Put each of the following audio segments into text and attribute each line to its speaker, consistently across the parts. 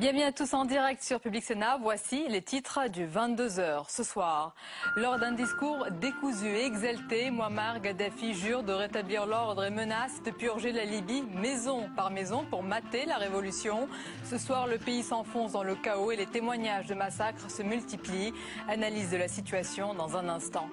Speaker 1: Bienvenue à tous en direct sur Public Sénat. Voici les titres du 22h ce soir. Lors d'un discours décousu et exalté, Mouammar Kadhafi jure de rétablir l'ordre et menace de purger la Libye maison par maison pour mater la révolution. Ce soir, le pays s'enfonce dans le chaos et les témoignages de massacres se multiplient. Analyse de la situation dans un instant.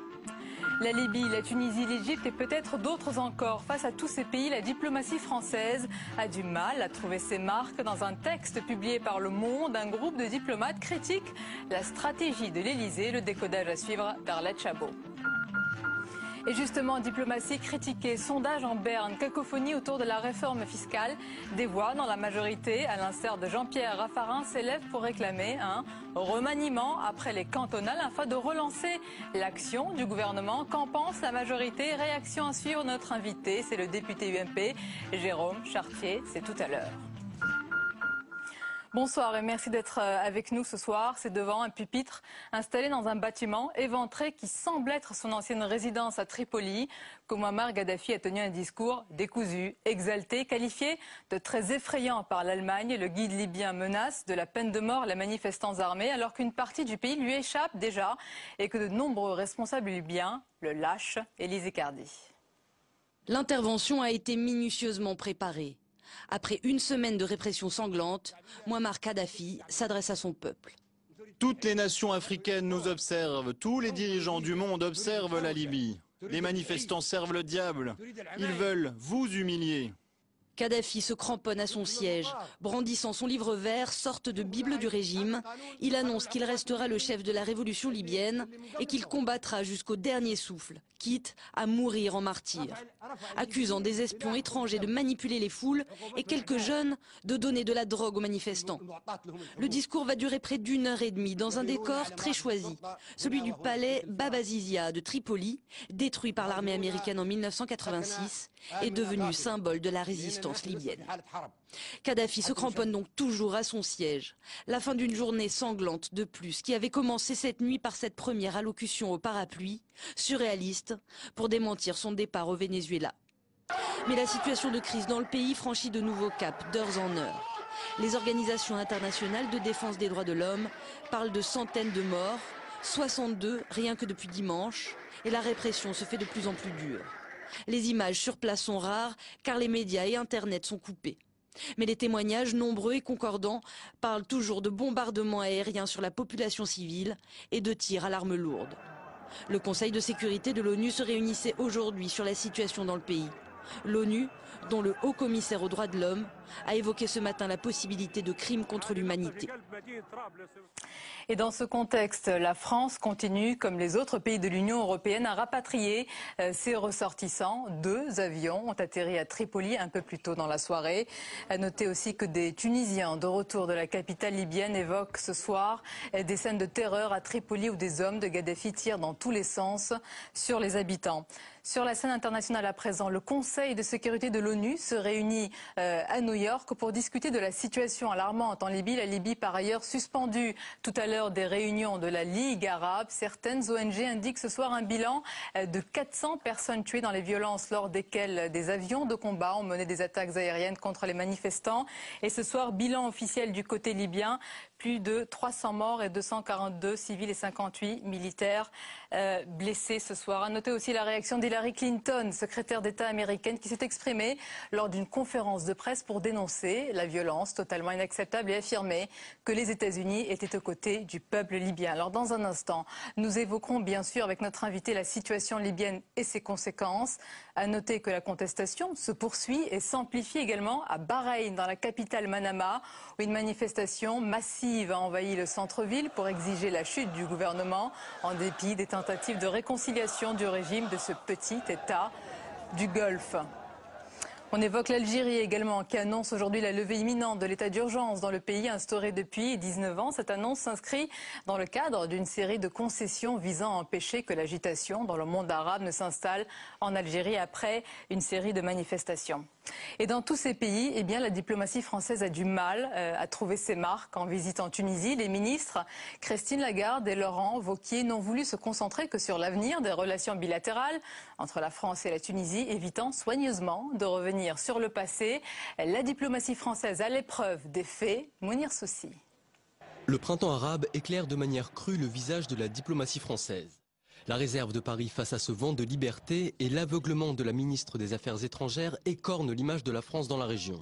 Speaker 1: La Libye, la Tunisie, l'Égypte et peut-être d'autres encore. Face à tous ces pays, la diplomatie française a du mal à trouver ses marques. Dans un texte publié par Le Monde, un groupe de diplomates critique la stratégie de l'Elysée. Le décodage à suivre d'Arlette Chabot. Et justement, diplomatie critiquée, sondage en berne, cacophonie autour de la réforme fiscale. Des voix dans la majorité, à l'instar de Jean-Pierre Raffarin, s'élèvent pour réclamer un remaniement après les cantonales afin de relancer l'action du gouvernement. Qu'en pense la majorité? Réaction à suivre notre invité, c'est le député UMP, Jérôme Chartier. C'est tout à l'heure. Bonsoir et merci d'être avec nous ce soir. C'est devant un pupitre installé dans un bâtiment éventré qui semble être son ancienne résidence à Tripoli que Mouammar Kadhafi a tenu un discours décousu, exalté, qualifié de très effrayant par l'Allemagne. Le guide libyen menace de la peine de mort les manifestants armés alors qu'une partie du pays lui échappe déjà et que de nombreux responsables libyens le lâchent. Élise Icardi.
Speaker 2: L'intervention a été minutieusement préparée. Après une semaine de répression sanglante, Mouammar Kadhafi s'adresse à son peuple.
Speaker 3: Toutes les nations africaines nous observent, tous les dirigeants du monde observent la Libye. Les manifestants servent le diable, ils veulent vous humilier.
Speaker 2: Kadhafi se cramponne à son siège. Brandissant son livre vert, sorte de Bible du régime, il annonce qu'il restera le chef de la révolution libyenne et qu'il combattra jusqu'au dernier souffle, quitte à mourir en martyr. Accusant des espions étrangers de manipuler les foules et quelques jeunes de donner de la drogue aux manifestants. Le discours va durer près d'une heure et demie dans un décor très choisi, celui du palais Baba Zizia de Tripoli, détruit par l'armée américaine en 1986 et devenu symbole de la résistance libyenne. Kadhafi se cramponne donc toujours à son siège. La fin d'une journée sanglante de plus qui avait commencé cette nuit par cette première allocution au parapluie, surréaliste, pour démentir son départ au Venezuela. Mais la situation de crise dans le pays franchit de nouveaux caps d'heures en heure. Les organisations internationales de défense des droits de l'homme parlent de centaines de morts, 62 rien que depuis dimanche, et la répression se fait de plus en plus dure. Les images sur place sont rares car les médias et Internet sont coupés. Mais les témoignages nombreux et concordants parlent toujours de bombardements aériens sur la population civile et de tirs à l'arme lourde. Le Conseil de sécurité de l'ONU se réunissait aujourd'hui sur la situation dans le pays. L'ONU, dont le haut commissaire aux droits de l'homme, a évoqué ce matin la possibilité de crimes contre l'humanité.
Speaker 1: Et dans ce contexte, la France continue, comme les autres pays de l'Union européenne, à rapatrier ses ressortissants. 2 avions ont atterri à Tripoli un peu plus tôt dans la soirée. À noter aussi que des Tunisiens de retour de la capitale libyenne évoquent ce soir des scènes de terreur à Tripoli où des hommes de Kadhafi tirent dans tous les sens sur les habitants. Sur la scène internationale à présent, le Conseil de sécurité de l'ONU se réunit à New York pour discuter de la situation alarmante en Libye. La Libye, par ailleurs, suspendue tout à l'heure des réunions de la Ligue arabe. Certaines ONG indiquent ce soir un bilan de 400 personnes tuées dans les violences lors desquelles des avions de combat ont mené des attaques aériennes contre les manifestants. Et ce soir, bilan officiel du côté libyen, plus de 300 morts et 242 civils et 58 militaires blessés ce soir. À noter aussi la réaction d'Hillary Clinton, secrétaire d'État américaine, qui s'est exprimée lors d'une conférence de presse pour dénoncer la violence totalement inacceptable et affirmer que les États-Unis étaient aux côtés du peuple libyen. Alors dans un instant, nous évoquerons bien sûr avec notre invité la situation libyenne et ses conséquences. À noter que la contestation se poursuit et s'amplifie également à Bahreïn, dans la capitale Manama, où une manifestation massive a envahi le centre-ville pour exiger la chute du gouvernement en dépit des tentatives de réconciliation du régime de ce petit État du Golfe. On évoque l'Algérie également, qui annonce aujourd'hui la levée imminente de l'état d'urgence dans le pays instauré depuis 19 ans. Cette annonce s'inscrit dans le cadre d'une série de concessions visant à empêcher que l'agitation dans le monde arabe ne s'installe en Algérie après une série de manifestations. Et dans tous ces pays, eh bien, la diplomatie française a du mal à trouver ses marques. En visite en Tunisie, les ministres Christine Lagarde et Laurent Wauquiez n'ont voulu se concentrer que sur l'avenir des relations bilatérales entre la France et la Tunisie, évitant soigneusement de revenir revenir sur le passé. La diplomatie française à l'épreuve des faits. Mounir Soussi.
Speaker 4: Le printemps arabe éclaire de manière crue le visage de la diplomatie française. La réserve de Paris face à ce vent de liberté et l'aveuglement de la ministre des Affaires étrangères écornent l'image de la France dans la région.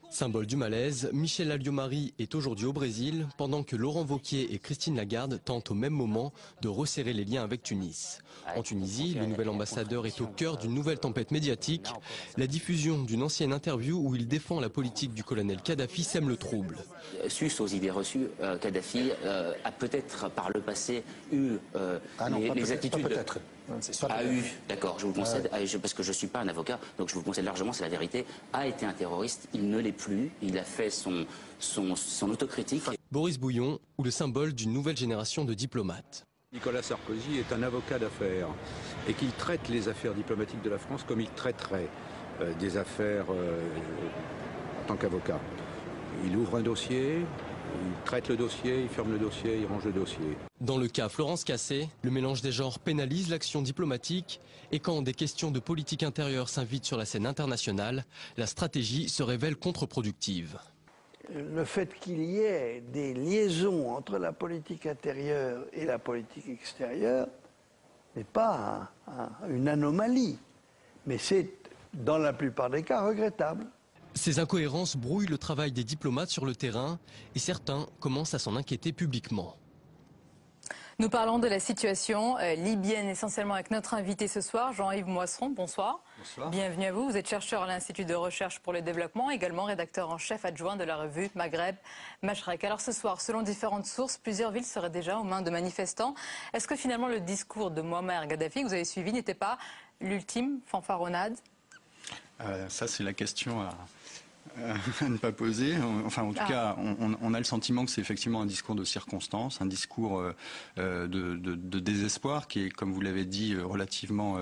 Speaker 4: Symbole du malaise, Michel Alliot-Marie est aujourd'hui au Brésil, pendant que Laurent Wauquiez et Christine Lagarde tentent au même moment de resserrer les liens avec Tunis. En Tunisie, le nouvel ambassadeur est au cœur d'une nouvelle tempête médiatique. La diffusion d'une ancienne interview où il défend la politique du colonel Kadhafi sème le trouble.
Speaker 5: Sus aux idées reçues, Kadhafi a peut-être par le passé eu les attitudes... D'accord, je vous concède, parce que je ne suis pas un avocat, donc je vous concède largement, c'est la vérité, a été un terroriste, il ne l'est plus, il a fait son autocritique.
Speaker 4: Boris Bouillon, ou le symbole d'une nouvelle génération de diplomates.
Speaker 6: Nicolas Sarkozy est un avocat d'affaires et qu'il traite les affaires diplomatiques de la France comme il traiterait des affaires en tant qu'avocat. Il ouvre un dossier, il traite le dossier, il ferme le dossier, il range le dossier.
Speaker 4: Dans le cas Florence Cassé, le mélange des genres pénalise l'action diplomatique et quand des questions de politique intérieure s'invitent sur la scène internationale, la stratégie se révèle contre-productive.
Speaker 7: Le fait qu'il y ait des liaisons entre la politique intérieure et la politique extérieure n'est pas une anomalie, mais c'est dans la plupart des cas regrettable.
Speaker 4: Ces incohérences brouillent le travail des diplomates sur le terrain et certains commencent à s'en inquiéter publiquement.
Speaker 1: Nous parlons de la situation libyenne essentiellement avec notre invité ce soir, Jean-Yves Moisseron. Bonsoir.
Speaker 3: Bonsoir.
Speaker 1: Bienvenue à vous. Vous êtes chercheur à l'Institut de recherche pour le développement, également rédacteur en chef adjoint de la revue Maghreb Mashrek. Alors ce soir, selon différentes sources, plusieurs villes seraient déjà aux mains de manifestants. Est-ce que finalement le discours de Mouammar Kadhafi que vous avez suivi n'était pas l'ultime fanfaronnade?
Speaker 3: Ça, c'est la question à ne pas poser. Enfin, en tout cas, on a le sentiment que c'est effectivement un discours de circonstance, un discours de désespoir qui est, comme vous l'avez dit, relativement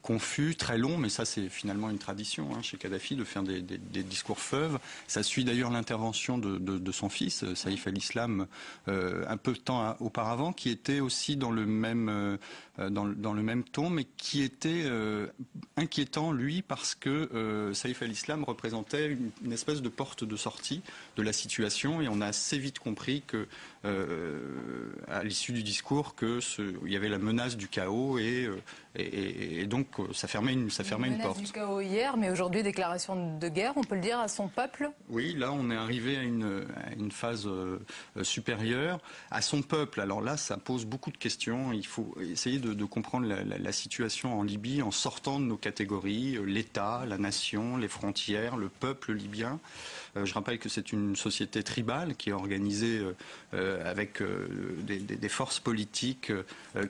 Speaker 3: confus, très long, mais ça, c'est finalement une tradition chez Kadhafi de faire des discours feuves. Ça suit d'ailleurs l'intervention de son fils, Saïf al-Islam, un peu de temps auparavant, qui était aussi dans le même ton, mais qui était inquiétant, lui, parce que Saïf al-Islam représentait une espèce de porte de sortie de la situation, et on a assez vite compris que, à l'issue du discours, il y avait la menace du chaos, et donc ça fermait une porte.
Speaker 1: Du chaos hier, mais aujourd'hui déclaration de guerre, on peut le dire, à son peuple.
Speaker 3: Oui, là on est arrivé à une phase supérieure à son peuple. Alors là, ça pose beaucoup de questions. Il faut essayer de comprendre la situation en Libye en sortant de nos catégories, l'État, la nation, les frontières, le peuple libyen. Je rappelle que c'est une société tribale qui est organisée avec des forces politiques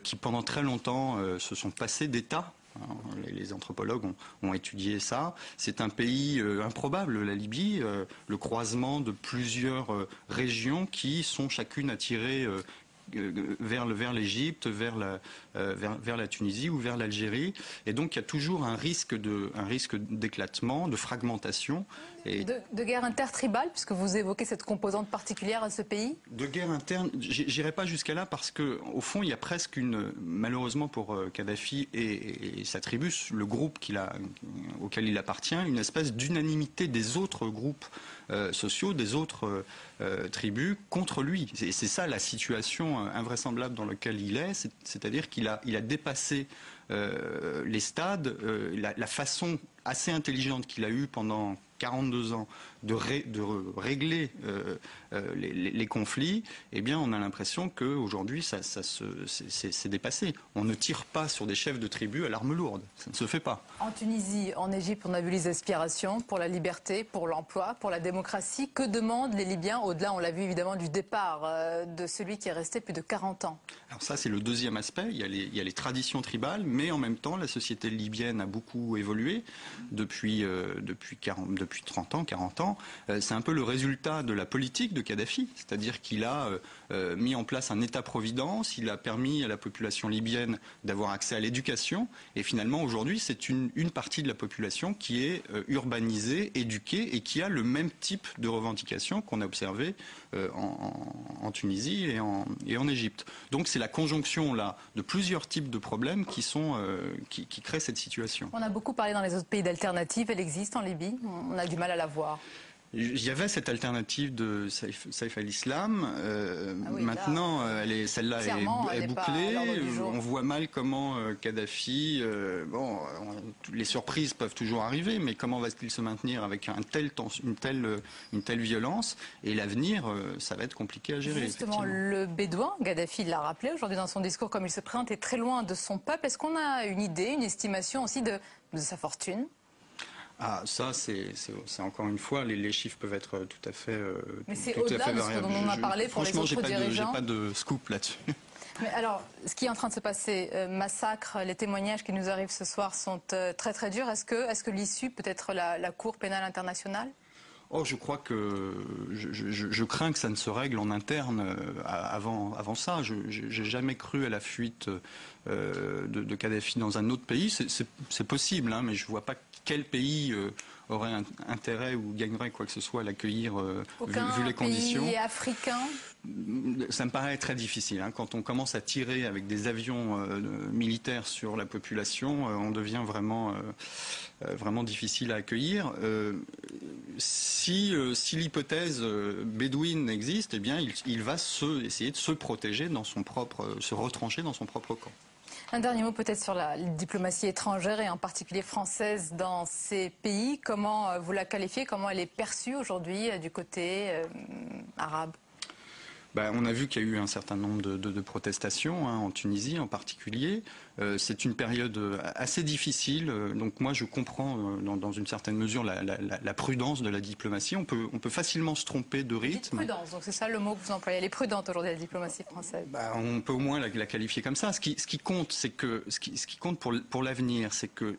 Speaker 3: qui pendant très longtemps se sont passées d'État. Les anthropologues ont étudié ça. C'est un pays improbable, la Libye, le croisement de plusieurs régions qui sont chacune attirées vers l'Égypte, vers la Tunisie ou vers l'Algérie. Et donc il y a toujours un risque d'éclatement, de fragmentation. Et
Speaker 1: de guerre intertribale, puisque vous évoquez cette composante particulière à ce pays?
Speaker 3: De guerre interne, j'irai pas jusqu'à là parce que au fond il y a presque malheureusement pour Kadhafi et sa tribu, le groupe auquel il appartient, une espèce d'unanimité des autres groupes sociaux, des autres tribus contre lui. C'est ça la situation invraisemblable dans laquelle il est, c'est-à-dire qu'il a dépassé les stades, la façon assez intelligente qu'il a eue pendant 42 ans de régler les conflits, eh bien on a l'impression qu'aujourd'hui c'est dépassé. On ne tire pas sur des chefs de tribus à l'arme lourde, ça ne se fait pas.
Speaker 1: En Tunisie, en Égypte, on a vu les aspirations pour la liberté, pour l'emploi, pour la démocratie. Que demandent les Libyens au-delà, on l'a vu évidemment, du départ de celui qui est resté plus de 40 ans?
Speaker 3: Alors ça c'est le deuxième aspect, il y a les traditions tribales, mais en même temps la société libyenne a beaucoup évolué depuis 30 ans, 40 ans, finalement, c'est un peu le résultat de la politique de Kadhafi, c'est-à-dire qu'il a mis en place un État-providence, il a permis à la population libyenne d'avoir accès à l'éducation, et finalement aujourd'hui c'est une partie de la population qui est urbanisée, éduquée et qui a le même type de revendications qu'on a observé en Tunisie et en Égypte. Donc c'est la conjonction là de plusieurs types de problèmes qui créent cette situation.
Speaker 1: On a beaucoup parlé dans les autres pays d'alternatives, elle existe en Libye, on a du mal à la voir.
Speaker 3: Il y avait cette alternative de Saif al-Islam.
Speaker 1: Oui,
Speaker 3: maintenant, celle-là est bouclée. On voit mal comment Kadhafi. Les surprises peuvent toujours arriver, mais comment va-t-il se maintenir avec une telle violence? Et l'avenir, ça va être compliqué à gérer.
Speaker 1: Justement, le bédouin, Kadhafi l'a rappelé aujourd'hui dans son discours, comme il se présente, est très loin de son peuple. Est-ce qu'on a une idée, une estimation aussi de sa fortune?
Speaker 3: Ah, ça, c'est encore une fois, les chiffres peuvent être tout à fait
Speaker 1: mais c'est au-delà de ce dont on a parlé pour les autres dirigeants.
Speaker 3: Franchement, j'ai pas de scoop là-dessus.
Speaker 1: Mais alors, ce qui est en train de se passer, massacre, les témoignages qui nous arrivent ce soir sont très très durs. Est-ce que l'issue peut être la Cour pénale internationale?
Speaker 3: Oh, je crois que je crains que ça ne se règle en interne avant ça. Je n'ai jamais cru à la fuite de Kadhafi dans un autre pays. C'est possible, hein, mais je ne vois pas quel pays aurait un intérêt ou gagnerait quoi que ce soit à l'accueillir vu les conditions.
Speaker 1: Aucun pays africain?
Speaker 3: Ça me paraît très difficile. Hein. Quand on commence à tirer avec des avions militaires sur la population, on devient vraiment difficile à accueillir. Si l'hypothèse bédouine existe, eh bien, il va essayer de se protéger se retrancher dans son propre camp.
Speaker 1: Un dernier mot peut-être sur la diplomatie étrangère et en particulier française dans ces pays. Comment vous la qualifiez? Comment elle est perçue aujourd'hui du côté arabe?
Speaker 3: On a vu qu'il y a eu un certain nombre de protestations en Tunisie en particulier. C'est une période assez difficile. Donc moi je comprends dans une certaine mesure la prudence de la diplomatie. On peut facilement se tromper de rythme.
Speaker 1: Prudence, donc c'est ça le mot que vous employez. Elle est prudente aujourd'hui la diplomatie française.
Speaker 3: On peut au moins la qualifier comme ça. Ce qui compte, c'est que ce qui compte pour l'avenir, c'est que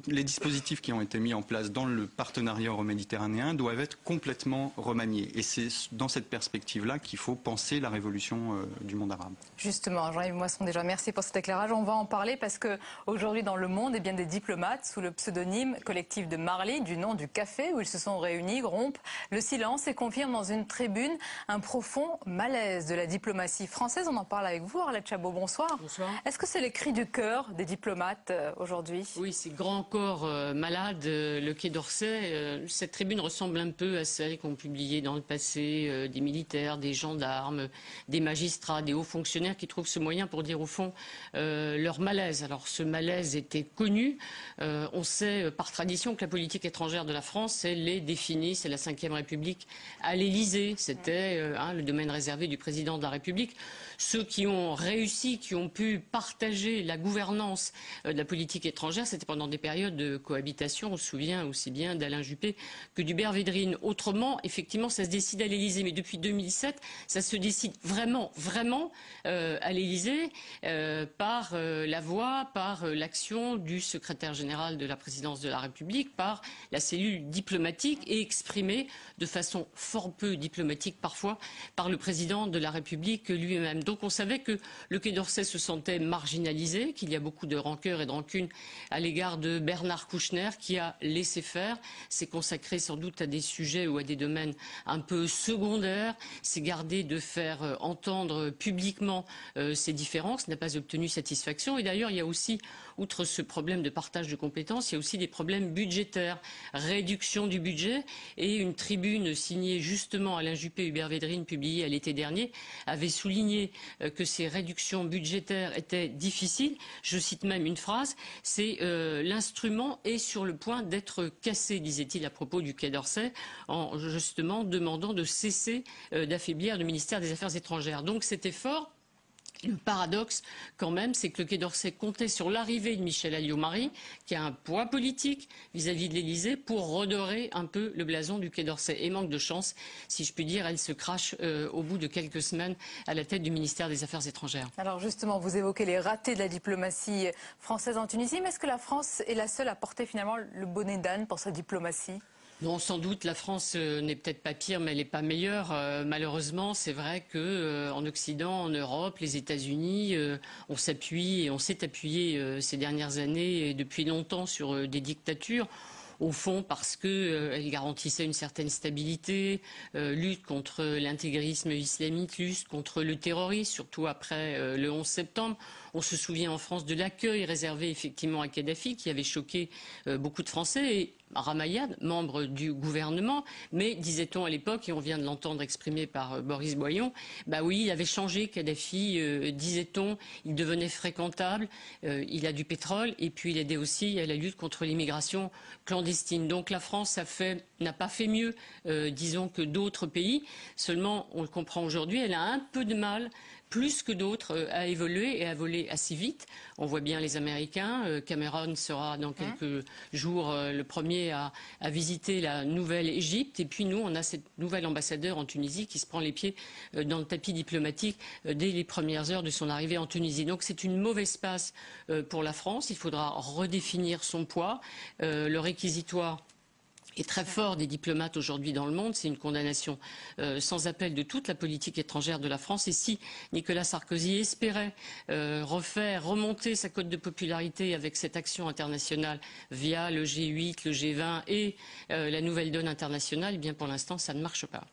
Speaker 3: les dispositifs qui ont été mis en place dans le partenariat euro-méditerranéen doivent être complètement remaniés. Et c'est dans cette perspective-là qu'il faut penser la révolution du monde arabe. Justement,
Speaker 1: Jean-Yves Moisson, déjà merci pour cet éclairage. On va en parler parce que aujourd'hui dans le monde, des diplomates sous le pseudonyme collectif de Marly, du nom du café où ils se sont réunis, rompent le silence et confirment dans une tribune un profond malaise de la diplomatie française. On en parle avec vous, Arlette Chabot. Bonsoir.
Speaker 8: Bonsoir.
Speaker 1: Est-ce que c'est les cris du cœur des diplomates aujourd'hui?
Speaker 8: Oui, c'est grand corps malade, le Quai d'Orsay. Cette tribune ressemble un peu à celle qu'ont publiée dans le passé des militaires, des gendarmes, des magistrats, des hauts fonctionnaires qui trouvent ce moyen pour dire au fond leur malaise. Alors ce malaise était connu. On sait par tradition que la politique étrangère de la France, elle est définie, c'est la Ve République à l'Élysée. C'était le domaine réservé du président de la République. Ceux qui ont réussi, qui ont pu partager la gouvernance de la politique étrangère, c'était pendant des périodes de cohabitation. On se souvient aussi bien d'Alain Juppé que d'Hubert Védrine. Autrement, effectivement, ça se décide à l'Élysée. Mais depuis 2007, ça se décide vraiment à l'Élysée par la voix, par l'action du secrétaire général de la présidence de la République, par la cellule diplomatique et exprimée de façon fort peu diplomatique parfois par le président de la République lui-même. Donc on savait que le Quai d'Orsay se sentait marginalisé, qu'il y a beaucoup de rancœur et de rancune à l'égard de Bernard Kouchner qui a laissé faire, s'est consacré sans doute à des sujets ou à des domaines un peu secondaires, s'est gardé de faire entendre publiquement ses différences, n'a pas obtenu satisfaction. Et d'ailleurs, il y a aussi, outre ce problème de partage de compétences, il y a aussi des problèmes budgétaires, réduction du budget. Et une tribune signée justement Alain Juppé et Hubert Védrine, publiée à l'été dernier, avait souligné que ces réductions budgétaires étaient difficiles. Je cite même une phrase, c'est l'instrument est sur le point d'être cassé, disait-il à propos du Quai d'Orsay, en justement demandant de cesser d'affaiblir le ministère des Affaires étrangères. Donc cet effort, le paradoxe, quand même, c'est que le Quai d'Orsay comptait sur l'arrivée de Michel Alliot-Marie, qui a un poids politique vis-à-vis de l'Élysée, pour redorer un peu le blason du Quai d'Orsay. Et manque de chance, si je puis dire, elle se crache au bout de quelques semaines à la tête du ministère des Affaires étrangères.
Speaker 1: Alors justement, vous évoquez les ratés de la diplomatie française en Tunisie, mais est-ce que la France est la seule à porter finalement le bonnet d'âne pour sa diplomatie ?
Speaker 8: Non, sans doute, la France n'est peut-être pas pire, mais elle n'est pas meilleure. Malheureusement, c'est vrai que en Occident, en Europe, les États-Unis, on s'appuie et on s'est appuyé ces dernières années et depuis longtemps sur des dictatures. Au fond, parce qu'elles garantissaient une certaine stabilité, lutte contre l'intégrisme islamique, lutte contre le terrorisme, surtout après le 11 septembre. On se souvient en France de l'accueil réservé effectivement à Kadhafi, qui avait choqué beaucoup de Français. Et Ramayad, membre du gouvernement, mais disait-on à l'époque, et on vient de l'entendre exprimé par Boris Boillon, bah oui, il avait changé Kadhafi, disait-on, il devenait fréquentable, il a du pétrole, et puis il aidait aussi à la lutte contre l'immigration clandestine. Donc la France n'a pas fait mieux, disons, que d'autres pays. Seulement, on le comprend aujourd'hui, elle a un peu de mal, plus que d'autres, à évoluer et à voler assez vite. On voit bien les Américains. Cameron sera dans quelques jours le premier à visiter la Nouvelle-Égypte. Et puis nous, on a cette nouvelle ambassadeur en Tunisie qui se prend les pieds dans le tapis diplomatique dès les premières heures de son arrivée en Tunisie. Donc c'est une mauvaise passe pour la France. Il faudra redéfinir son poids. Le réquisitoire est très fort des diplomates aujourd'hui dans le monde. C'est une condamnation sans appel de toute la politique étrangère de la France. Et si Nicolas Sarkozy espérait remonter sa cote de popularité avec cette action internationale via le G8, le G20 et la nouvelle donne internationale, eh bien pour l'instant, ça ne marche pas.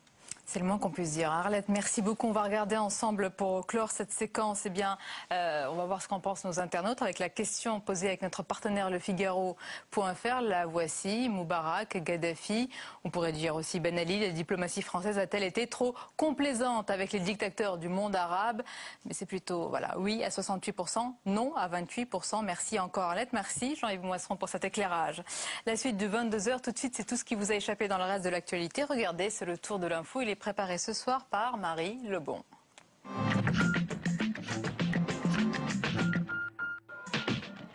Speaker 1: C'est le moins qu'on puisse dire. Arlette, merci beaucoup. On va regarder ensemble pour clore cette séquence. Eh bien, on va voir ce qu'en pensent nos internautes avec la question posée avec notre partenaire lefigaro.fr. La voici. Moubarak, Kadhafi. On pourrait dire aussi Ben Ali. La diplomatie française a-t-elle été trop complaisante avec les dictateurs du monde arabe? Mais c'est plutôt, voilà, oui à 68%, non à 28%. Merci encore Arlette. Merci Jean-Yves Moisseron pour cet éclairage. La suite de 22h, tout de suite, c'est tout ce qui vous a échappé dans le reste de l'actualité. Regardez, c'est le tour de l'info. Il est préparé ce soir par Marie Lebon.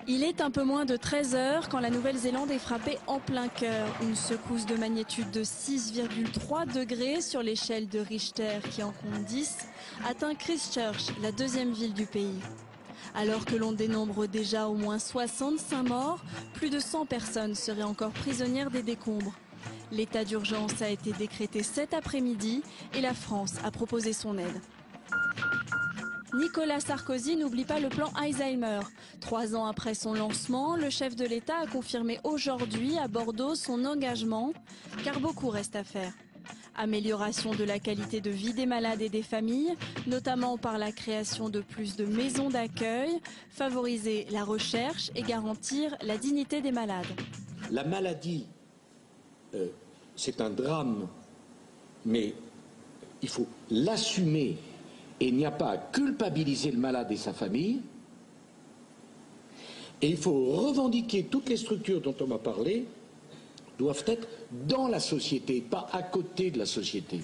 Speaker 9: Il est un peu moins de 13 heures quand la Nouvelle-Zélande est frappée en plein cœur. Une secousse de magnitude de 6,3 degrés sur l'échelle de Richter qui en compte 10 atteint Christchurch, la deuxième ville du pays. Alors que l'on dénombre déjà au moins 65 morts, plus de 100 personnes seraient encore prisonnières des décombres. L'état d'urgence a été décrété cet après-midi et la France a proposé son aide. Nicolas Sarkozy n'oublie pas le plan Alzheimer. 3 ans après son lancement, le chef de l'État a confirmé aujourd'hui à Bordeaux son engagement, car beaucoup reste à faire. Amélioration de la qualité de vie des malades et des familles, notamment par la création de plus de maisons d'accueil, favoriser la recherche et garantir la dignité des malades.
Speaker 10: La maladie, c'est un drame, mais il faut l'assumer et il n'y a pas à culpabiliser le malade et sa famille. Et il faut revendiquer toutes les structures dont on m'a parlé doivent être dans la société, pas à côté de la société.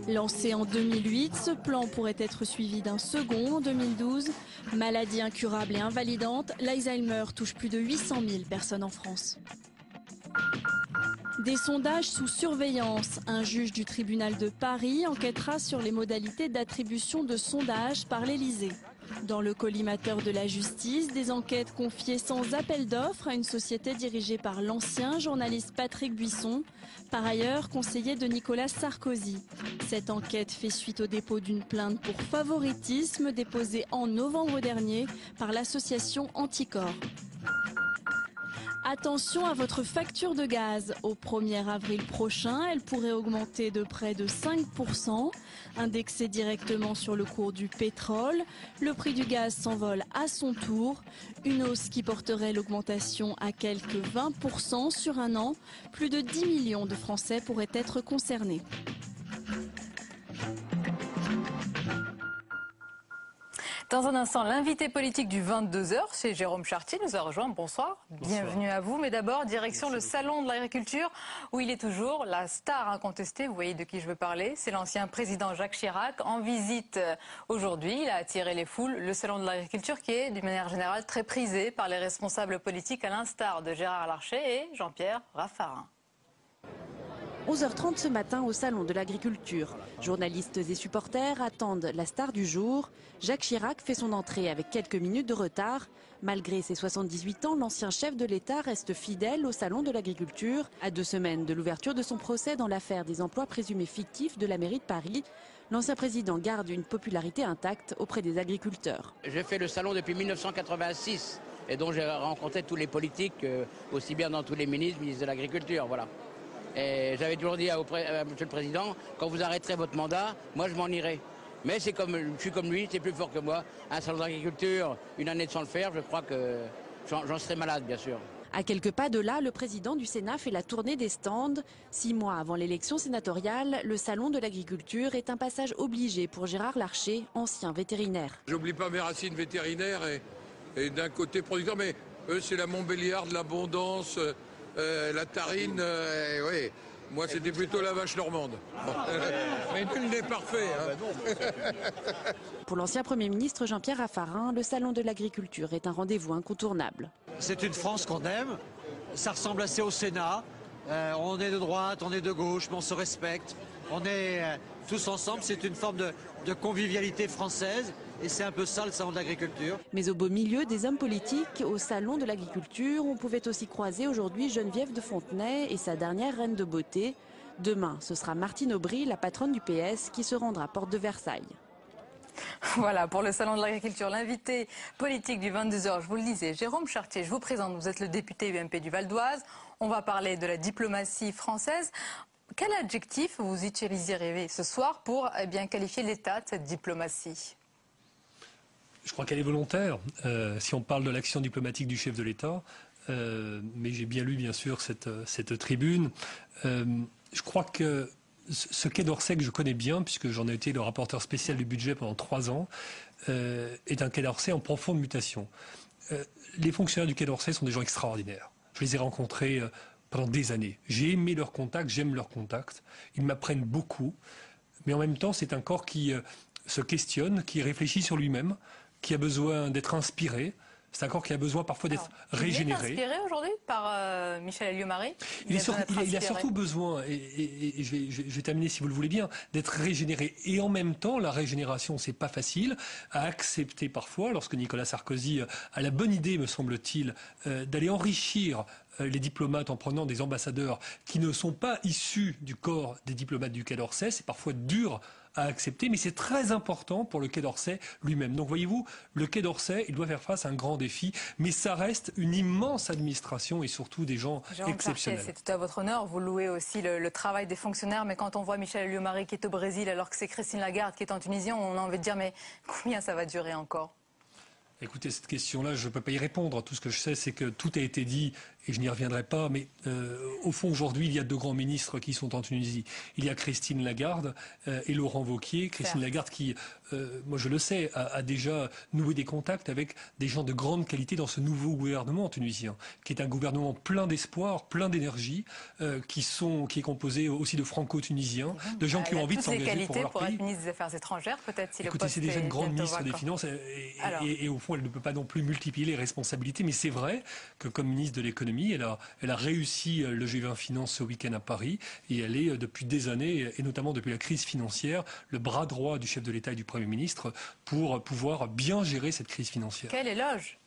Speaker 9: Lancé en 2008, ce plan pourrait être suivi d'un second en 2012. Maladie incurable et invalidante, l'Alzheimer touche plus de 800 000 personnes en France. Des sondages sous surveillance. Un juge du tribunal de Paris enquêtera sur les modalités d'attribution de sondages par l'Élysée. Dans le collimateur de la justice, des enquêtes confiées sans appel d'offres à une société dirigée par l'ancien journaliste Patrick Buisson, par ailleurs conseiller de Nicolas Sarkozy. Cette enquête fait suite au dépôt d'une plainte pour favoritisme déposée en novembre dernier par l'association Anticorps. Attention à votre facture de gaz. Au 1er avril prochain, elle pourrait augmenter de près de 5%. Indexée directement sur le cours du pétrole, le prix du gaz s'envole à son tour. Une hausse qui porterait l'augmentation à quelques 20% sur un an. Plus de 10 millions de Français pourraient être concernés.
Speaker 1: Dans un instant, l'invité politique du 22h, c'est Jérôme Chartier, nous a rejoint. Bonsoir, bienvenue à vous. Mais d'abord, direction le salon de l'agriculture, où il est toujours la star incontestée. Vous voyez de qui je veux parler. C'est l'ancien président Jacques Chirac, en visite aujourd'hui. Il a attiré les foules. Le salon de l'agriculture qui est, d'une manière générale, très prisé par les responsables politiques, à l'instar de Gérard Larcher et Jean-Pierre Raffarin.
Speaker 2: 11h30 ce matin au Salon de l'Agriculture. Journalistes et supporters attendent la star du jour. Jacques Chirac fait son entrée avec quelques minutes de retard. Malgré ses 78 ans, l'ancien chef de l'État reste fidèle au Salon de l'Agriculture. À 2 semaines de l'ouverture de son procès dans l'affaire des emplois présumés fictifs de la mairie de Paris, l'ancien président garde une popularité intacte auprès des agriculteurs.
Speaker 11: J'ai fait le salon depuis 1986 et donc j'ai rencontré tous les politiques, aussi bien dans tous les ministres de l'Agriculture, voilà. Et j'avais toujours dit à Monsieur le Président, quand vous arrêterez votre mandat, moi je m'en irai. Mais c'est comme, je suis comme lui, c'est plus fort que moi. Un salon d'agriculture, une année sans le faire, je crois que j'en serais malade, bien sûr.
Speaker 2: À quelques pas de là, le président du Sénat fait la tournée des stands. 6 mois avant l'élection sénatoriale, le Salon de l'Agriculture est un passage obligé pour Gérard Larcher, ancien vétérinaire.
Speaker 12: J'oublie pas mes racines vétérinaires et d'un côté producteur, mais eux c'est la Montbéliarde, l'abondance, la tarine, oui. Moi c'était plutôt la vache normande. Mais nul n'est parfait. Hein.
Speaker 2: Pour l'ancien Premier ministre Jean-Pierre Raffarin, le Salon de l'Agriculture est un rendez-vous incontournable.
Speaker 13: C'est une France qu'on aime, ça ressemble assez au Sénat. On est de droite, on est de gauche, mais on se respecte. On est tous ensemble, c'est une forme de convivialité française. Et c'est un peu ça le salon de l'agriculture.
Speaker 2: Mais au beau milieu des hommes politiques, au salon de l'agriculture, on pouvait aussi croiser aujourd'hui Geneviève de Fontenay et sa dernière reine de beauté. Demain, ce sera Martine Aubry, la patronne du PS, qui se rendra porte de Versailles.
Speaker 1: Voilà, pour le salon de l'agriculture, l'invité politique du 22h, je vous le disais, Jérôme Chartier, je vous présente, vous êtes le député UMP du Val d'Oise. On va parler de la diplomatie française. Quel adjectif vous utiliseriez ce soir pour qualifier l'état de cette diplomatie ?
Speaker 14: Je crois qu'elle est volontaire, si on parle de l'action diplomatique du chef de l'État. Mais j'ai bien lu, bien sûr, cette tribune. Je crois que ce Quai d'Orsay que je connais bien, puisque j'en ai été le rapporteur spécial du budget pendant 3 ans, est un Quai d'Orsay en profonde mutation. Les fonctionnaires du Quai d'Orsay sont des gens extraordinaires. Je les ai rencontrés pendant des années. J'ai aimé leur contact, j'aime leur contact. Ils m'apprennent beaucoup. Mais en même temps, c'est un corps qui se questionne, qui réfléchit sur lui-même, qui a besoin d'être inspiré. C'est un corps qui a besoin parfois d'être régénéré.
Speaker 1: Il est inspiré aujourd'hui par Michel Alliot-Marie.
Speaker 14: Il a surtout besoin, et je vais terminer si vous le voulez bien, d'être régénéré. Et en même temps, la régénération, c'est pas facile à accepter parfois, lorsque Nicolas Sarkozy a la bonne idée, me semble-t-il, d'aller enrichir les diplomates en prenant des ambassadeurs qui ne sont pas issus du corps des diplomates du Quai d'Orsay. C'est parfois dur à accepter, mais c'est très important pour le Quai d'Orsay lui-même. Donc voyez-vous, le Quai d'Orsay, il doit faire face à un grand défi, mais ça reste une immense administration et surtout des gens exceptionnels.
Speaker 1: C'est tout à votre honneur, vous louez aussi le travail des fonctionnaires, mais quand on voit Michel Alliot-Marie qui est au Brésil alors que c'est Christine Lagarde qui est en Tunisie, on a envie de dire mais combien ça va durer encore ?
Speaker 14: Écoutez, cette question-là, je ne peux pas y répondre. Tout ce que je sais, c'est que tout a été dit, et je n'y reviendrai pas, mais au fond, aujourd'hui, il y a 2 grands ministres qui sont en Tunisie. Il y a Christine Lagarde et Laurent Wauquiez. Christine Lagarde qui, moi je le sais, a déjà noué des contacts avec des gens de grande qualité dans ce nouveau gouvernement tunisien, qui est un gouvernement plein d'espoir, plein d'énergie, qui est composé aussi de franco-tunisiens, de gens qui ont envie de s'engager pour leur pays.
Speaker 1: Pour être ministre des Affaires étrangères, peut-être, si
Speaker 14: Écoutez, c'est déjà une grande ministre des Finances, et au fond, elle ne peut pas non plus multiplier les responsabilités, mais c'est vrai que comme ministre de l'économie, elle a réussi le G20 Finance ce week-end à Paris, et elle est depuis des années, et notamment depuis la crise financière, le bras droit du chef de l'État et du Premier ministre pour pouvoir bien gérer cette crise financière.
Speaker 1: Quel éloge!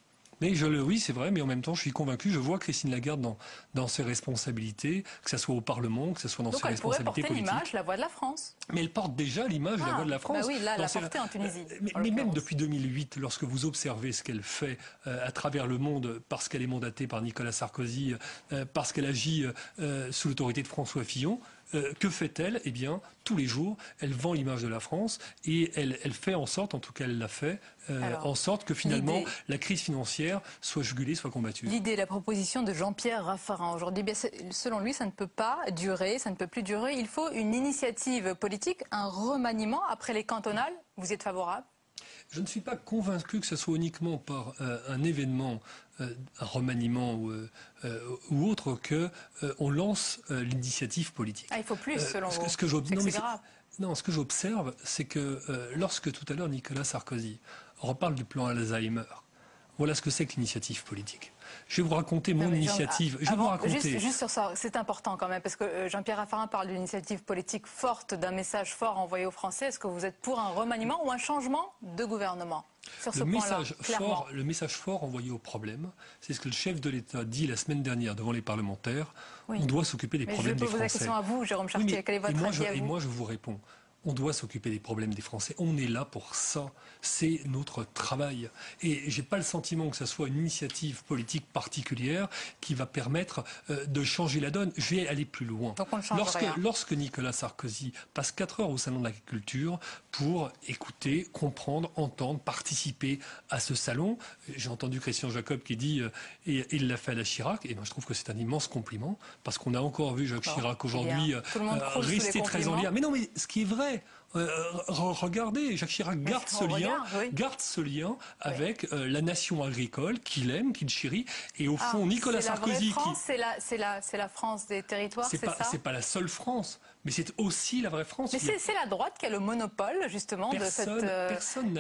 Speaker 14: Mais oui, c'est vrai, mais en même temps, je suis convaincu, je vois Christine Lagarde dans ses responsabilités, que ce soit au Parlement, que ce soit dans ses responsabilités politiques.
Speaker 1: Donc elle pourrait porter l'image, la voix de la France.
Speaker 14: Mais elle porte déjà l'image, la voix de la France.
Speaker 1: Bah oui, là, elle l'a portée en Tunisie.
Speaker 14: Mais même depuis 2008, lorsque vous observez ce qu'elle fait à travers le monde, parce qu'elle est mandatée par Nicolas Sarkozy, parce qu'elle agit sous l'autorité de François Fillon, que fait-elle? Eh bien, tous les jours, elle vend l'image de la France et elle fait en sorte, en tout cas elle l'a fait, en sorte que finalement la crise financière soit jugulée, soit combattue.
Speaker 1: L'idée, la proposition de Jean-Pierre Raffarin aujourd'hui, selon lui, ça ne peut pas durer, ça ne peut plus durer. Il faut une initiative politique, un remaniement après les cantonales. Vous êtes favorable?
Speaker 14: Je ne suis pas convaincu que ce soit uniquement par un événement, un remaniement ou autre, qu'on lance l'initiative politique.
Speaker 1: Ah, il faut plus, selon vous.
Speaker 14: C'est grave. Non, ce que j'observe, c'est que lorsque tout à l'heure Nicolas Sarkozy reparle du plan Alzheimer, Voilà ce que c'est que l'initiative politique. Je vais vous raconter mon initiative. Je vais vous raconter.
Speaker 1: Juste sur ça, c'est important quand même, parce que Jean-Pierre Raffarin parle d'une initiative politique forte, d'un message fort envoyé aux Français. Est-ce que vous êtes pour un remaniement ou un changement de gouvernement sur ce point-là, clairement?
Speaker 14: Le message fort envoyé au problème, c'est ce que le chef de l'État dit la semaine dernière devant les parlementaires. Oui. On doit s'occuper des problèmes des Français.
Speaker 1: Je pose la question à vous, Jérôme Chartier. Oui, quel est votre avis à vous?
Speaker 14: Et moi, je vous réponds. On doit s'occuper des problèmes des Français. On est là pour ça. C'est notre travail. Et j'ai pas le sentiment que ce soit une initiative politique particulière qui va permettre de changer la donne. Je vais aller plus loin.
Speaker 1: Donc on ne change rien.
Speaker 14: Lorsque Nicolas Sarkozy passe 4 heures au Salon de l'Agriculture pour écouter, comprendre, entendre, participer à ce salon, j'ai entendu Christian Jacob qui dit et il l'a fait à la Chirac. Et moi, je trouve que c'est un immense compliment parce qu'on a encore vu Jacques Chirac aujourd'hui rester très en lien. Mais non, mais ce qui est vrai. Regardez, Jacques Chirac garde ce lien avec la nation agricole qu'il aime, qu'il chérit. Et au fond, Nicolas Sarkozy...
Speaker 1: C'est la France des territoires, c'est ça?
Speaker 14: C'est pas la seule France, mais c'est aussi la vraie France.
Speaker 1: Mais c'est la droite qui a le monopole, justement, de cette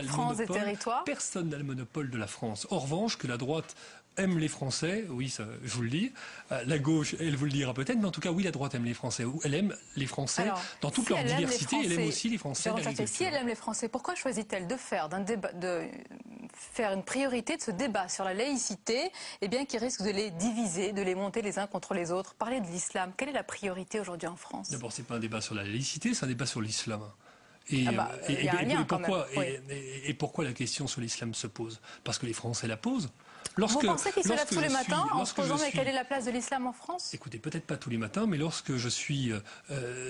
Speaker 1: France des territoires.
Speaker 14: Personne n'a le monopole de la France. En revanche, que la droite aime les Français, oui, ça, je vous le dis. La gauche, elle vous le dira peut-être, mais en tout cas, oui, la droite aime les Français. Elle aime les Français dans toute leur diversité. Elle aime aussi les Français.
Speaker 1: Si elle aime les Français, pourquoi choisit-elle de faire une priorité de ce débat sur la laïcité, qui risque de les diviser, de les monter les uns contre les autres? Parler de l'islam, quelle est la priorité aujourd'hui en France?
Speaker 14: D'abord, c'est pas un débat sur la laïcité, c'est un débat sur l'islam.
Speaker 1: Et
Speaker 14: pourquoi la question sur l'islam se pose? Parce que les Français la posent.
Speaker 1: Vous pensez qu'ils se lèvent tous les matins en se posant quelle est la place de l'islam en France?
Speaker 14: Écoutez, peut-être pas tous les matins, mais lorsque je suis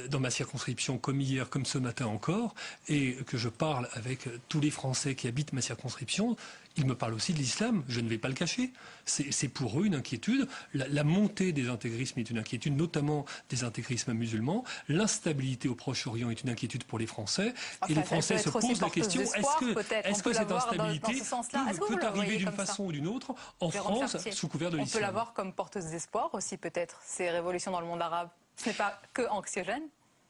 Speaker 14: dans ma circonscription, comme hier, comme ce matin encore, et que je parle avec tous les Français qui habitent ma circonscription, ils me parlent aussi de l'islam, je ne vais pas le cacher. C'est pour eux une inquiétude. La montée des intégrismes est une inquiétude, notamment des intégrismes musulmans. L'instabilité au Proche-Orient est une inquiétude pour les Français. Et les Français se posent la question, est-ce que cette instabilité peut arriver d'une façon ou d'une autre en France sous couvert de l'islam?
Speaker 1: On peut la voir comme porteuse d'espoir aussi peut-être, ces révolutions dans le monde arabe. Ce n'est pas que anxiogène?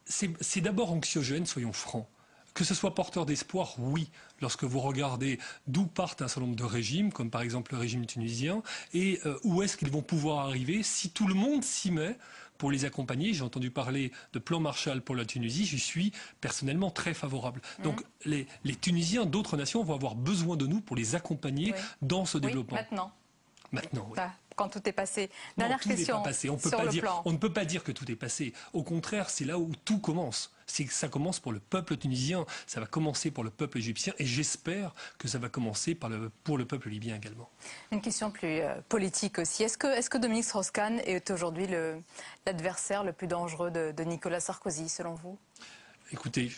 Speaker 14: C'est d'abord anxiogène, soyons francs. Que ce soit porteur d'espoir, oui. Lorsque vous regardez d'où partent un certain nombre de régimes, comme par exemple le régime tunisien, et où est-ce qu'ils vont pouvoir arriver si tout le monde s'y met pour les accompagner. J'ai entendu parler de plan Marshall pour la Tunisie, j'y suis personnellement très favorable. Donc les Tunisiens d'autres nations vont avoir besoin de nous pour les accompagner dans ce développement. Maintenant, oui.
Speaker 1: Quand tout est passé. Dernière question.
Speaker 14: On ne peut pas dire que tout est passé. Au contraire, c'est là où tout commence. Ça commence pour le peuple tunisien, ça va commencer pour le peuple égyptien et j'espère que ça va commencer pour le peuple libyen également.
Speaker 1: Une question plus politique aussi. Est-ce que Dominique Strauss-Kahn est aujourd'hui l'adversaire le plus dangereux de Nicolas Sarkozy, selon vous?
Speaker 14: Écoutez,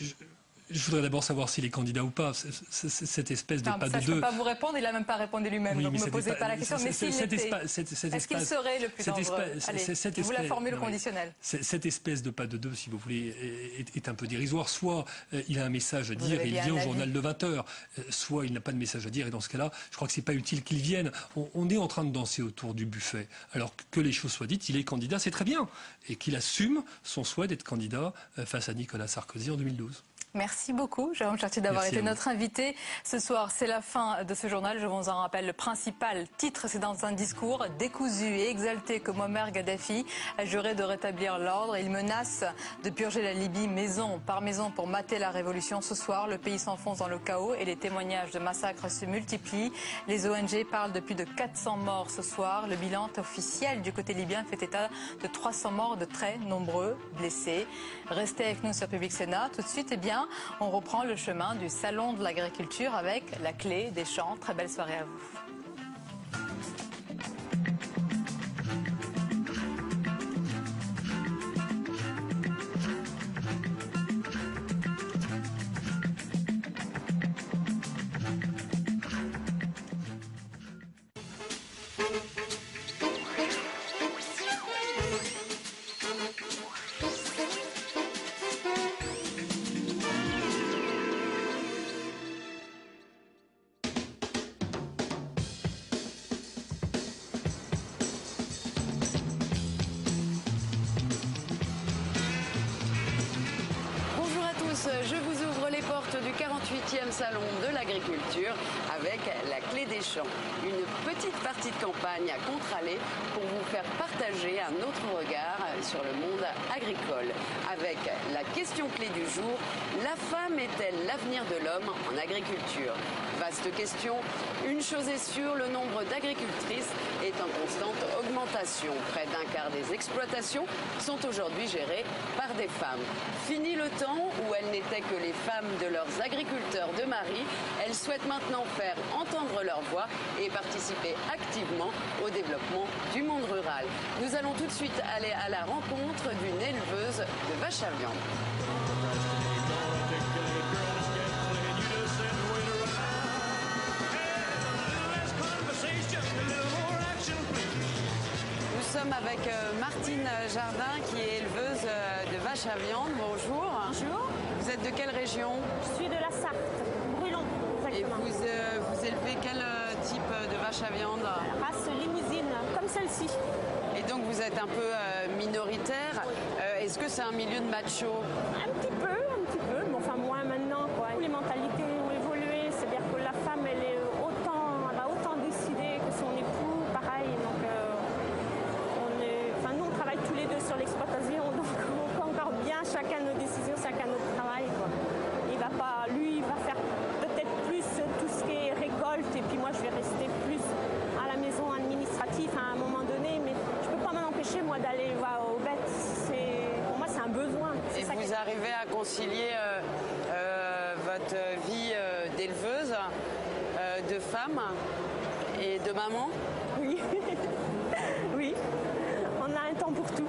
Speaker 14: je voudrais d'abord savoir s'il est candidat ou pas. Cette espèce de pas de deux.
Speaker 1: Je ne peux pas vous répondre, il n'a même pas répondu lui-même, donc ne me posez pas la question. Mais s'il l'était, est-ce qu'il serait le plus dangereux? Allez, vous la formule conditionnelle.
Speaker 14: Cette espèce de pas de deux, si vous voulez, est un peu dérisoire. Soit il a un message à dire et il vient au journal de 20 heures, soit il n'a pas de message à dire et dans ce cas-là, je crois que c'est pas utile qu'il vienne. On est en train de danser autour du buffet. Alors que les choses soient dites, il est candidat, c'est très bien. Et qu'il assume son souhait d'être candidat face à Nicolas Sarkozy en 2012.
Speaker 1: Merci beaucoup, Jérôme Chartier, d'avoir été notre invité ce soir. C'est la fin de ce journal. Je vous en rappelle le principal titre. C'est dans un discours décousu et exalté que Mouammar Kadhafi a juré de rétablir l'ordre. Il menace de purger la Libye maison par maison pour mater la révolution. Ce soir, le pays s'enfonce dans le chaos et les témoignages de massacres se multiplient. Les ONG parlent de plus de 400 morts ce soir. Le bilan officiel du côté libyen fait état de 300 morts, de très nombreux blessés. Restez avec nous sur Public Sénat. Tout de suite, on reprend le chemin du Salon de l'Agriculture avec la clé des champs. Très belle soirée à vous.
Speaker 15: le salon de l'agriculture avec la clé des champs. Une petite partie de campagne à Contralé pour vous faire partager un autre regard sur le monde agricole. Avec la question clé du jour, la femme est-elle l'avenir de l'homme en agriculture? Vaste question. Une chose est sûre, le nombre d'agricultrices est en constante augmentation. Près d'un quart des exploitations sont aujourd'hui gérées par des femmes. Fini le temps où elles n'étaient que les femmes de leurs agriculteurs de mari. Elles souhaitent maintenant faire entendre leur voix et participer activement au développement du monde rural. Nous allons tout de suite aller à la rencontre d'une éleveuse de vaches à viande. Nous sommes avec Martine Jardin qui est éleveuse de vaches à viande. Bonjour.
Speaker 16: Bonjour.
Speaker 15: Vous êtes de quelle région?
Speaker 16: Je suis de la Sarthe, Brulon. Exactement.
Speaker 15: Et vous élevez quel type de vache à viande?
Speaker 16: Race limousine, comme celle-ci.
Speaker 15: Et donc vous êtes un peu minoritaire. Est-ce que c'est un milieu de macho?
Speaker 16: Un petit peu, mais enfin moins maintenant, quoi. Les mentalités ont évolué, c'est-à-dire que la femme, elle va autant décider que son époux, pareil. Donc nous on travaille tous les deux sur l'exploitation, donc on fait encore bien chacun nos décisions, chacun notre travail, quoi. Il va faire peut-être plus tout ce qui est récolte, et puis moi je vais rester plus à la maison administrative à un moment donné, mais je peux pas m'en empêcher moi d'aller voir aux bêtes. Pour moi c'est un besoin.
Speaker 15: Et vous arrivez à concilier votre vie d'éleveuse, de femme et de maman?
Speaker 16: Oui. Oui. On a un temps pour tout.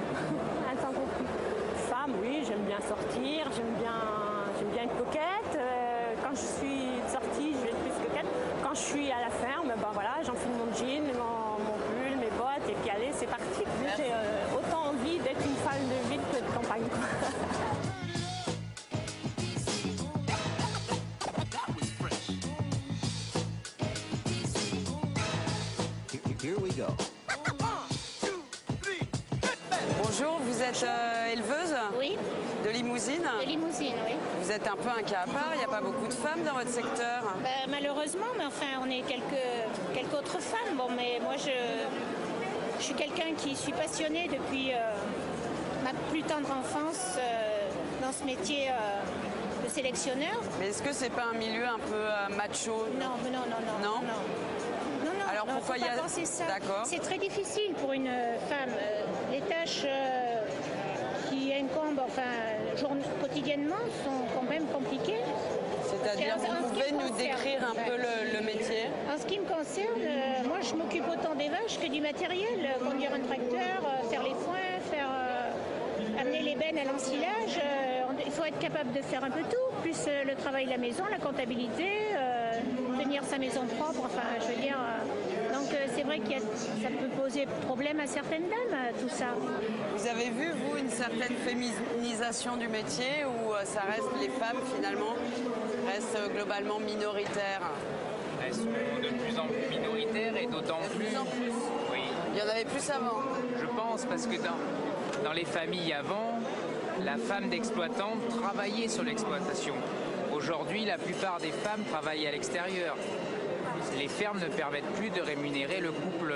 Speaker 16: Un temps pour tout. Femme, oui, j'aime bien sortir, j'aime bien être coquette. Quand je suis sortie, je vais être plus coquette. Quand je suis à la ferme, ben voilà, j'enfile mon jean, mon pull, mes bottes, et puis allez, c'est parti. J'ai autant envie d'être une femme de ville que de campagne.
Speaker 15: Here we go. Bonjour, vous êtes éleveuse?
Speaker 16: Oui.
Speaker 15: De limousine?
Speaker 16: De limousine, oui.
Speaker 15: Vous êtes un peu un cas à part, il n'y a pas beaucoup de femmes dans votre secteur?
Speaker 16: Malheureusement, mais enfin, on est quelques autres femmes. Bon, mais moi, je suis quelqu'un qui suis passionnée depuis ma plus tendre enfance dans ce métier de sélectionneur.
Speaker 15: Mais est-ce que c'est pas un milieu un peu macho?
Speaker 16: Non.
Speaker 15: Non. Alors pourquoi il y a
Speaker 16: penser ça?
Speaker 15: D'accord.
Speaker 16: C'est très difficile pour une femme. Les tâches qui incombent, quotidiennement, sont quand même compliquées.
Speaker 15: C'est-à-dire, vous pouvez nous décrire un peu le métier?
Speaker 16: En ce qui me concerne, moi je m'occupe autant des vaches que du matériel. Conduire un tracteur, faire les foins, amener les bennes à l'ensilage. Il faut être capable de faire un peu tout, plus le travail de la maison, la comptabilité, tenir sa maison propre, je veux dire. Donc c'est vrai que ça peut poser problème à certaines dames, tout ça.
Speaker 15: Vous avez vu, vous, une certaine féminisation du métier où les femmes, finalement, restent globalement minoritaires?
Speaker 17: Elles sont de plus en plus minoritaires et d'autant plus... Oui.
Speaker 15: Il y en avait plus avant?
Speaker 17: Je pense, parce que dans les familles avant, la femme d'exploitant travaillait sur l'exploitation. Aujourd'hui, la plupart des femmes travaillent à l'extérieur. Les fermes ne permettent plus de rémunérer le couple